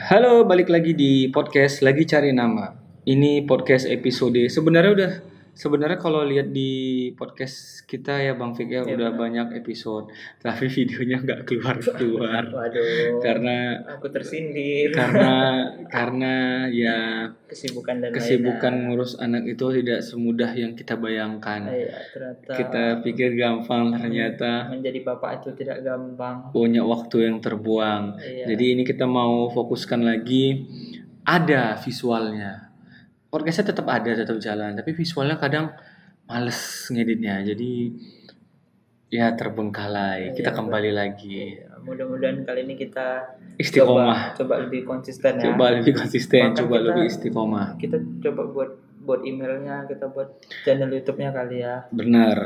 Halo, balik lagi di podcast Lagi Cari Nama. Ini podcast episode sebenarnya kalau lihat di podcast kita ya Bang Fik ya Iya udah benar. banyak episode, tapi videonya nggak keluar Waduh, karena aku tersindir. karena karena ya Kesibukan dan kesibukan lain-lain. ngurus anak itu tidak semudah yang kita bayangkan. Iya, ternyata Kita pikir gampang, men- ternyata menjadi bapak itu tidak gampang. banyak waktu yang terbuang. Jadi Iya, ini kita mau fokuskan lagi ada visualnya. Podcastnya tetap ada, tetap jalan, tapi visualnya kadang males ngeditnya. Jadi ya terbengkalai. Kita iya, kembali lagi. iya. Mudah-mudahan kali ini kita Istiqomah. coba lebih konsisten ya. Coba lebih konsisten, Bahkan coba lebih istiqomah. kita coba buat emailnya, kita buat channel YouTube-nya kali ya. Benar.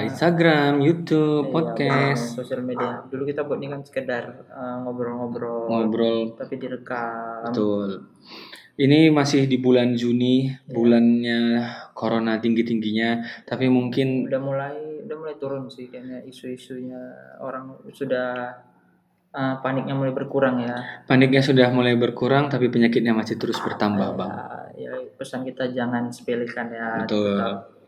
Instagram, YouTube, Iya, podcast, sosial media. Dulu kita buat ini kan sekedar ngobrol-ngobrol, ngobrol. tapi direkam. Betul. Ini masih di bulan Juni, Iya. bulannya corona tinggi-tingginya, tapi mungkin Udah mulai turun sih kayaknya isu-isunya, orang sudah paniknya mulai berkurang ya. paniknya sudah mulai berkurang, tapi penyakitnya masih terus bertambah, Bang. Ya pesan kita jangan sepelekan ya. Betul.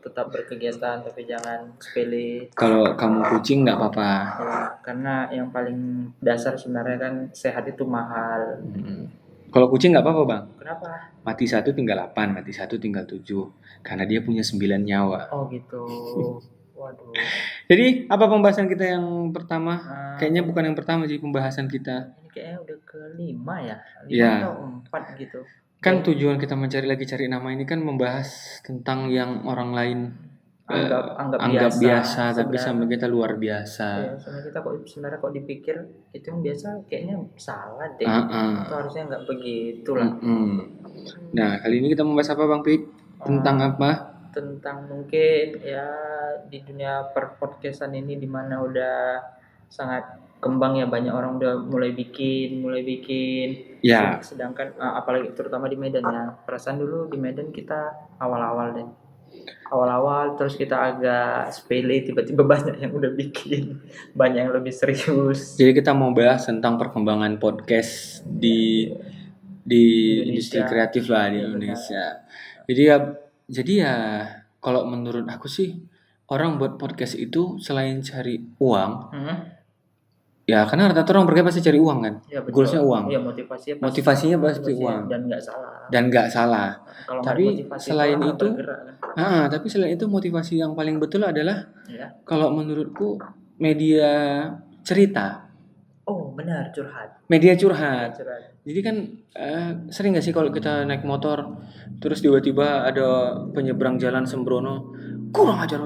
Tetap berkegiatan tapi jangan sepele. Kalau kamu kucing nggak apa-apa. Ya, karena yang paling dasar sebenarnya kan sehat itu mahal. Kalau kucing nggak apa-apa, Bang. Kenapa? Mati satu tinggal 8, mati satu tinggal 7. Karena dia punya 9 nyawa. Oh gitu. Waduh. Jadi, apa pembahasan kita yang pertama? Ah, Kayaknya bukan yang pertama sih pembahasan kita. Ini kayaknya udah ke-5 ya. 5 Ya. atau 4 gitu. Kan tujuan kita cari nama ini kan membahas tentang yang orang lain anggap biasa, tapi Sebenarnya- sama kita luar biasa. Ya, sebenarnya kok dipikir itu yang biasa kayaknya salah deh. Ah. Itu harusnya nggak begitu lah. Nah, kali ini kita membahas apa, Bang Pik? Tentang apa? Tentang mungkin ya di dunia podcastan ini dimana udah sangat kembang ya, banyak orang udah mulai bikin. Ya. Sedangkan apalagi terutama di Medan ya. Perasaan dulu di Medan kita awal-awal terus kita agak sepele, tiba-tiba banyak yang udah bikin, banyak yang lebih serius. Jadi kita mau bahas tentang perkembangan podcast di industri kreatif lah di Indonesia. Jadi ya kalau menurut aku sih orang buat podcast itu selain cari uang, ya karena rata-rata orang berkarya pasti cari uang kan, Ya, goalsnya uang. Ya, motivasinya pasti uang. Dan nggak salah. Kalau tapi selain itu, kan? tapi selain itu motivasi yang paling betul adalah ya. Kalau menurutku media cerita. Oh benar, curhat. Media curhat. Jadi kan sering nggak sih kalau kita naik motor terus tiba-tiba ada penyeberang jalan sembrono, kurang ajar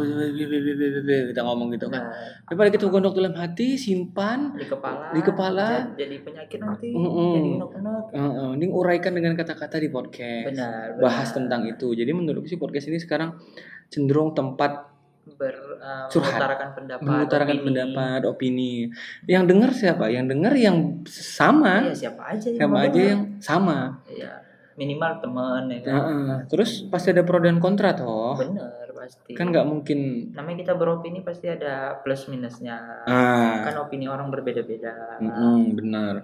kita ngomong gitu kan. Daripada kita gondok dalam hati, simpan di kepala jadi penyakit nanti, jadi unek-unek. Mending uraikan dengan kata-kata di podcast. Benar. Bahas tentang itu. Jadi menurutku sih podcast ini sekarang cenderung tempat mengutarakan pendapat, opini. Yang dengar siapa? Yang dengar yang sama. Iya, siapa aja yang sama. Iya, minimal teman ya kan. Terus pasti ada pro dan kontra toh. Bener pasti. Kan nggak mungkin. Namanya kita beropini pasti ada plus minusnya. Kan opini orang berbeda-beda. Benar.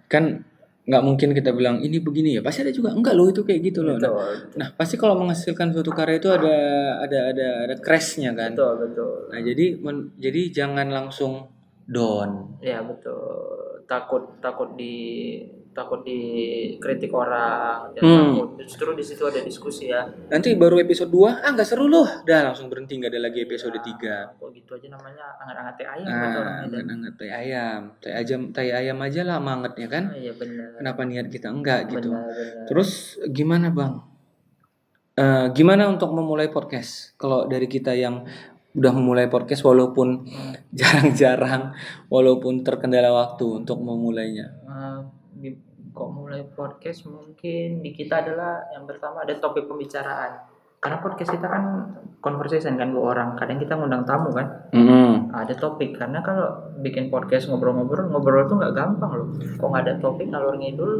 Kan nggak mungkin kita bilang ini begini ya, pasti ada juga enggak loh itu kayak gitu loh. Betul. Nah pasti kalau menghasilkan suatu karya itu ada crashnya kan. Betul. Nah jadi jangan langsung down. Ya betul. Takut dikritik orang. Takut. Justru di situ ada diskusi ya. Nanti baru episode 2 nggak seru loh, dah langsung berhenti, nggak ada lagi episode 3. Kok gitu aja namanya anget-anget teh ayam. Anget-anget teh ayam aja lah mangetnya kan. Iya benar. Kenapa niat kita enggak gitu. Benar. Terus gimana Bang? Gimana untuk memulai podcast? Kalau dari kita yang udah memulai podcast walaupun jarang-jarang, walaupun terkendala waktu untuk memulainya. Kok mulai podcast mungkin di kita adalah yang pertama ada topik pembicaraan. Karena podcast kita kan conversation kan 2 orang. Kadang kita ngundang tamu kan. Ada topik. Karena kalau bikin podcast ngobrol tuh nggak gampang loh. Kok nggak ada topik ngalor ngidul,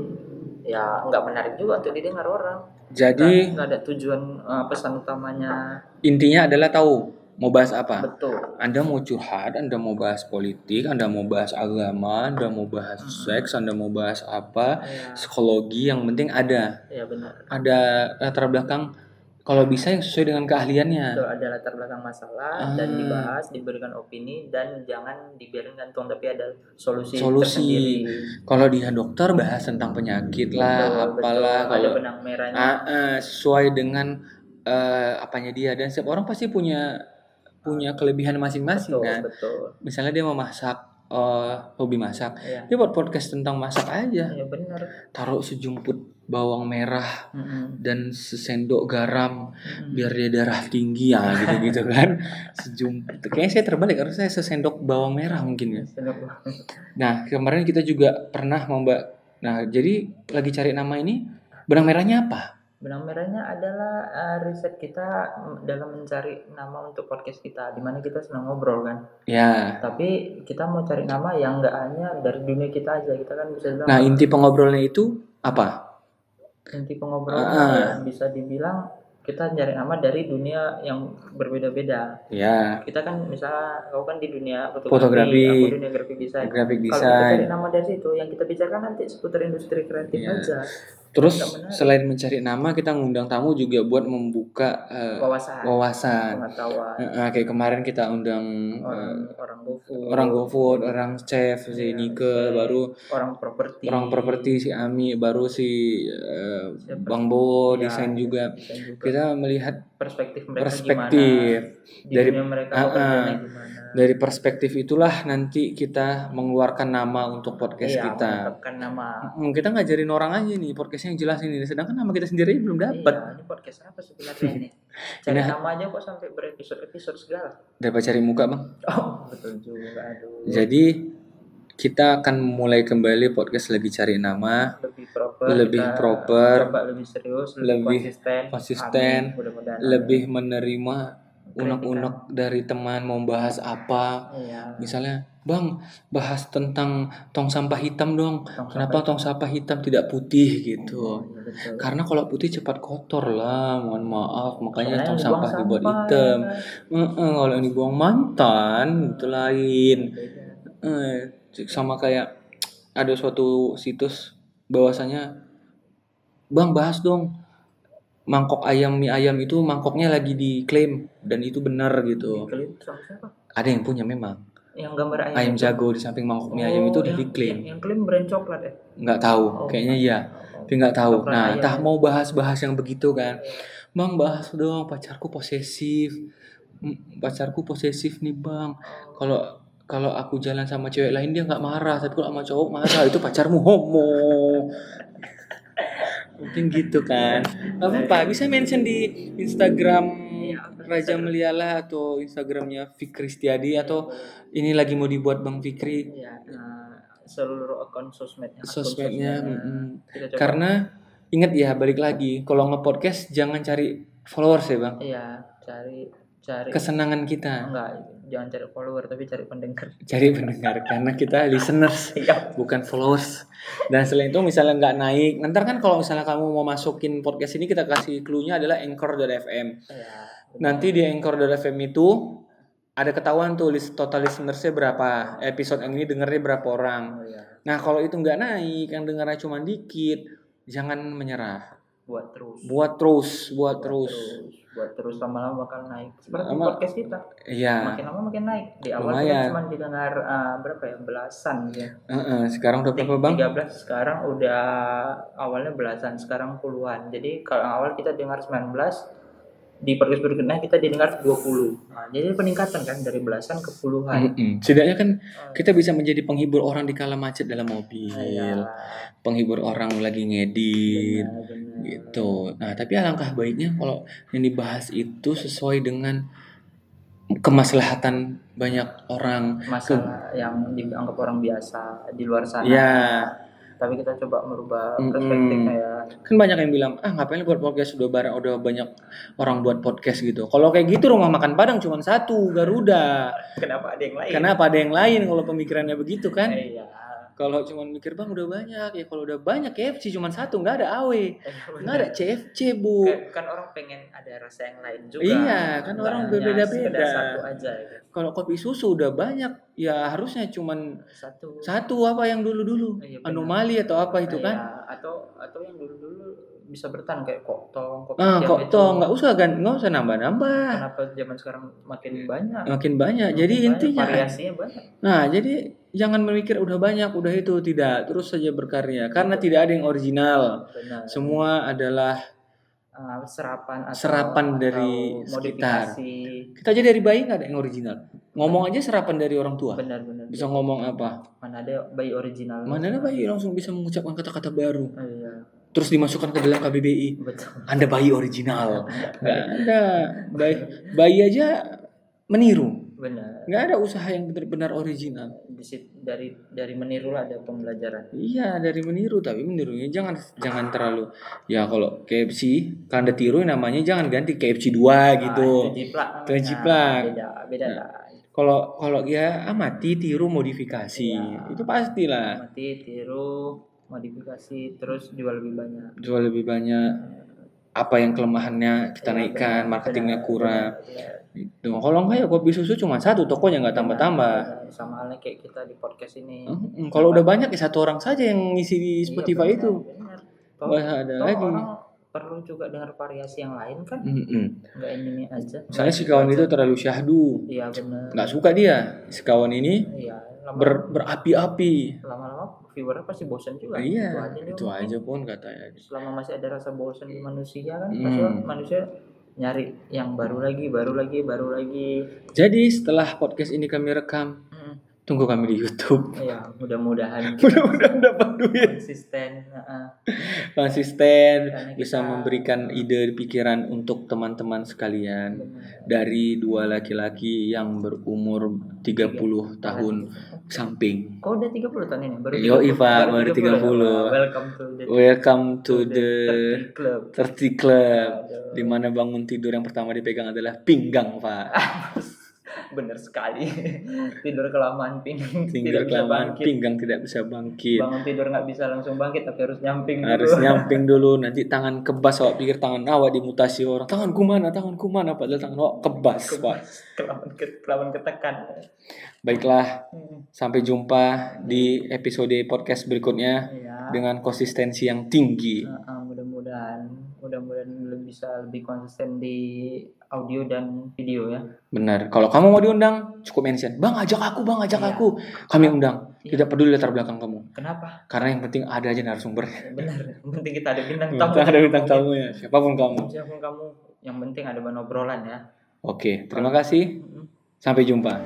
ya nggak menarik juga tuh didengar orang. Jadi nggak ada tujuan pesan utamanya. Intinya adalah tahu mau bahas apa. Betul. Anda mau curhat, Anda mau bahas politik, Anda mau bahas agama, Anda mau bahas seks, Anda mau bahas apa, psikologi, yang penting ada. Iya benar. Ada latar belakang, kalau bisa yang sesuai dengan keahliannya. Betul, ada latar belakang masalah dan dibahas, diberikan opini, dan jangan dibiarin gantung, tapi ada solusi tersendiri. Kalau dia dokter bahas tentang penyakit lah, apalah. Ada benang merahnya. Sesuai dengan apanya dia, dan setiap orang pasti punya kelebihan masing-masing kan. Betul. Misalnya dia mau masak, hobi masak, dia buat podcast tentang masak aja. Iya benar. Taruh sejumput bawang merah dan sesendok garam biar dia darah tinggi ya gitu kan. Sejumput. Kayaknya saya terbalik, harus saya sesendok bawang merah mungkin ya. Nah kemarin kita juga pernah Nah jadi lagi cari nama ini, benang merahnya apa? Benang merahnya adalah riset kita dalam mencari nama untuk podcast kita, dimana kita senang ngobrol kan. Ya. Tapi kita mau cari nama yang nggak hanya dari dunia kita aja, kita kan bisa bilang. Nah inti pengobrolnya itu apa? Inti pengobrolnya bisa dibilang kita cari nama dari dunia yang berbeda-beda. Ya. Kita kan misalnya kau kan di dunia fotografi, aku dunia graphic design. Kalau kita cari nama dari situ, yang kita bicarakan nanti seputar industri kreatif aja. Terus selain mencari nama, kita ngundang tamu juga buat membuka wawasan. Pengetahuan. Kayak kemarin kita undang orang GoFood, orang chef si Nike, baru orang properti si Ami, baru si Bang Bo desain juga. Kita melihat perspektif dari mereka dari perspektif itulah nanti kita mengeluarkan nama untuk podcast kita. Kita ngajarin orang aja nih podcastnya yang jelas ini, sedangkan nama kita sendiri belum dapat. Ini podcast apa sebenarnya ini? Cari nama aja kok sampai berepisode segala. Daripada cari muka bang. Oh betul juga. Aduh. Jadi kita akan mulai kembali podcast lagi cari nama, lebih proper, lebih serius, lebih konsisten, lebih menerima unek-unek dari teman mau bahas apa. Misalnya, bang bahas tentang tong sampah hitam dong. Kenapa tong sampah hitam tidak putih gitu? Karena kalau putih cepat kotor lah, mohon maaf, makanya tong sampah dibuat hitam. Kalau ini buang mantan itu lain. Sama kayak ada suatu situs bahwasanya, bang bahas dong mangkok ayam mie ayam itu mangkoknya lagi diklaim dan itu benar gitu. Ada yang punya memang. Yang gambar ayam jago di samping mangkok mie ayam itu udah diklaim. Yang klaim brand coklat ya? Nggak tahu, kayaknya iya. Tapi nggak tahu. Nah, entah mau bahas-bahas yang begitu kan. Bang bahas dong pacarku posesif. Pacarku posesif nih bang. Kalau aku jalan sama cewek lain dia nggak marah, tapi kalau sama cowok marah, itu pacarmu homo. Mungkin gitu kan. Apa bisa mention di Instagram Raja Meliala atau Instagramnya Fikri Setiadi, atau ini lagi mau dibuat Bang Fikri. Seluruh akun sosmednya. Karena ingat ya, balik lagi, kalau nge-podcast jangan cari followers ya bang. Iya, cari kesenangan kita. Jangan cari follower tapi cari pendengar. Karena kita listeners, bukan followers. Dan selain itu misalnya nggak naik, nanti kan kalau misalnya kamu mau masukin podcast ini, kita kasih clue-nya adalah Anchor.fm. Nanti di Anchor.fm itu ada ketahuan tuh total listenersnya berapa, episode yang ini dengernya berapa orang. Nah kalau itu nggak naik, yang dengarnya cuma dikit, jangan menyerah. Buat terus. Lama-lama bakal naik. Seperti podcast kita. Iya. Makin lama makin naik. Di awal kita cuma didengar belasan ya. Sekarang udah berapa bang? 13, sekarang udah awalnya belasan, sekarang puluhan. Jadi kalau awal kita dengar 19, di podcast berikutnya kita didengar 20. Nah, jadi peningkatan kan dari belasan ke puluhan. Setidaknya kan kita bisa menjadi penghibur orang di kala macet dalam mobil. Penghibur orang lagi ngedit. Benar. Gitu. Nah, tapi alangkah baiknya kalau yang dibahas itu sesuai dengan kemaslahatan banyak orang. Masalah yang dianggap orang biasa di luar sana. Ya. Tapi kita coba merubah perspektifnya ya. Kan banyak yang bilang, ngapain buat podcast, udah banyak orang buat podcast gitu. Kalau kayak gitu rumah makan Padang cuma satu, Garuda. Kenapa ada yang lain? Kalau pemikirannya begitu kan? Iya. Kalau cuma mikir bang udah banyak ya, kalau udah banyak KFC cuma satu, nggak ada AW, nggak ada CFC bu. Kan orang pengen ada rasa yang lain juga. Iya, kan orang berbeda-beda. Satu aja. Gitu. Kalau kopi susu udah banyak, ya harusnya cuma satu apa yang dulu-dulu, anomali atau apa itu kan? Ya, atau yang dulu-dulu bisa bertahan kayak koktong, nggak usah nambah-nambah. Kenapa zaman sekarang makin banyak? Makin banyak. Jadi intinya variasinya banyak. Nah, jadi jangan memikir udah banyak, udah itu, tidak. Terus saja berkarya karena tidak ada yang original. Benar. Semua adalah serapan dari sekitar. Kita aja dari bayi nggak ada yang original. Ngomong aja serapan dari orang tua. Benar. Bisa ngomong apa? Mana ada bayi original? Mana ada bayi langsung bisa mengucapkan kata-kata baru. Iya. Terus dimasukkan ke dalam KBBI. Betul. Anda bayi original. Nggak ada. Bayi aja meniru. Benar. Nggak ada usaha yang benar-benar original. Dari meniru lah ada pembelajaran. Iya, dari meniru, tapi menirunya jangan terlalu. Ya kalau KFC kan Anda tiru namanya jangan ganti KFC 2 gitu. Itu jiplak. Beda lah. Kalau ya amati, tiru, modifikasi. Ya. Itu pastilah. Amati, tiru, modifikasi, terus jual lebih banyak. Apa yang kelemahannya kita naikkan, marketingnya kurang. Itu. Kalau enggak ya kopi susu cuma satu tokonya, nggak tambah-tambah. Sama halnya kayak kita di podcast ini. Kalau udah banyak ya satu orang saja yang ngisi di Spotify itu. Benar. Ada lagi. Orang perlu juga dengar variasi yang lain kan. Nggak ini aja. Misalnya si kawan itu terlalu syahdu. Iya benar. Nggak suka dia. Si kawan ini berapi-api. Lama-lama viewernya pasti bosan juga. Iya. Itu aja pun katanya. Selama masih ada rasa bosan di manusia kan, pasti manusia nyari yang baru lagi. Jadi setelah podcast ini kami rekam, tunggu kami di YouTube. Iya, mudah-mudahan dapat duit. Konsisten bisa memberikan ide pikiran untuk teman-teman sekalian. Dari 2 laki-laki yang berumur 30 tahun samping. Kok udah 30 tahun ini? Baru 30. Welcome to the 30 Club. Di mana bangun tidur yang pertama dipegang adalah pinggang, Pak. Benar sekali. Tidur kelamaan pinggang tidak bisa bangkit. Bangun tidur nggak bisa langsung bangkit, tapi harus nyamping dulu. Nanti tangan kebas, awak pikir tangan awak dimutasi orang. Tanganku mana padahal tangan awak kebas. Kelamaan ketekan. Baiklah, sampai jumpa di episode podcast berikutnya dengan konsistensi yang tinggi. Mudah-mudahan bisa lebih konsisten di audio dan video ya. Benar. Kalau kamu mau diundang, cukup mention. Bang, ajak aku. Kami undang. Tidak peduli latar belakang kamu. Kenapa? Karena yang penting ada aja narasumber. Benar. Yang penting kita ada bintang tamu. Ada bintang tamu ya. Siapapun kamu. Yang penting ada bahan obrolan ya. Oke, terima kasih. Sampai jumpa.